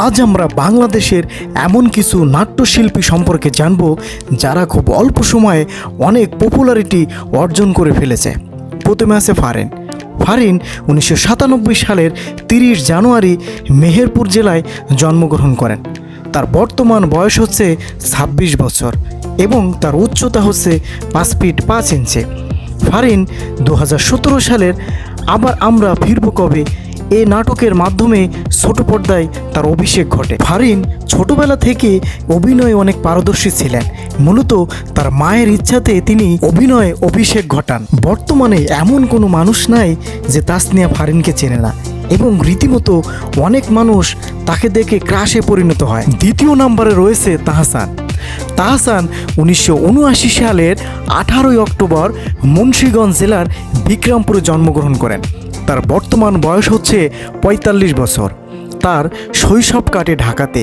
আজ আমরা বাংলাদেশের এমন কিছু নাট্যশিল্পী সম্পর্কে জানব যারা খুব অল্প সময়ে অনেক পপুলারিটি অর্জন করে ফেলেছে। প্রথমে আছে ফারিন। ফারিন 1997 সালের 30 জানুয়ারি মেহেরপুর জেলায় জন্মগ্রহণ করেন। তার বর্তমান বয়স হচ্ছে 26 বছর এবং তার উচ্চতা হচ্ছে 5 ফিট 5 ইঞ্চি। ফারিন 2017 সালের আবার আমরা ফিরব কবে এই নাটকের মাধ্যমে ছোট পর্দায় তার অভিষেক ঘটে। ফারিন ছোটবেলা থেকে অভিনয়ে অনেক পারদর্শী ছিলেন। মূলত তার মায়ের ইচ্ছাতে তিনি অভিনয়ে অভিষেক ঘটান। বর্তমানে এমন কোনো মানুষ নাই যে তাসনিয়া ফারিনকে চেনে না এবং রীতিমতো অনেক মানুষ তাকে দেখে ক্রাশে পরিণত হয়। দ্বিতীয় নম্বরে রয়েছে তাহসান। তাহসান 1979 সালের 18 অক্টোবর মুন্সিগঞ্জ জেলার বিক্রমপুরে জন্মগ্রহণ করেন। তার বর্তমান বয়স হচ্ছে 45 বছর। তার শৈশব কাটে ঢাকাতে।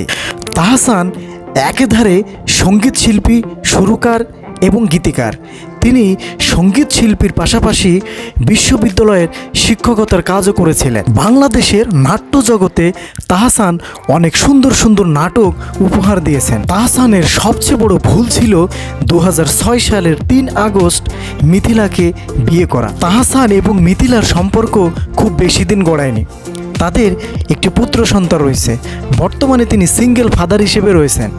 তাহসান একেধারে সঙ্গীত শিল্পী, সুরকার এবং গীতিকার। তিনি সঙ্গীত শিল্পীর পাশাপাশি বিশ্ববিদ্যালয়ের শিক্ষকতার কাজও করেছিলেন। বাংলাদেশের নাট্য জগতে তাহসান অনেক সুন্দর সুন্দর নাটক উপহার দিয়েছেন। তাহসানের সবচেয়ে বড় ভুল ছিল 2006 সালের 3 আগস্ট মিথিলাকে বিয়ে করা। তাহসান এবং মিথিলার সম্পর্ক খুব বেশি দিন গড়ায়নি। তাদের একটি পুত্র সন্তান রয়েছে। বর্তমানে তিনি সিঙ্গেল ফাদার হিসেবে রয়েছেন।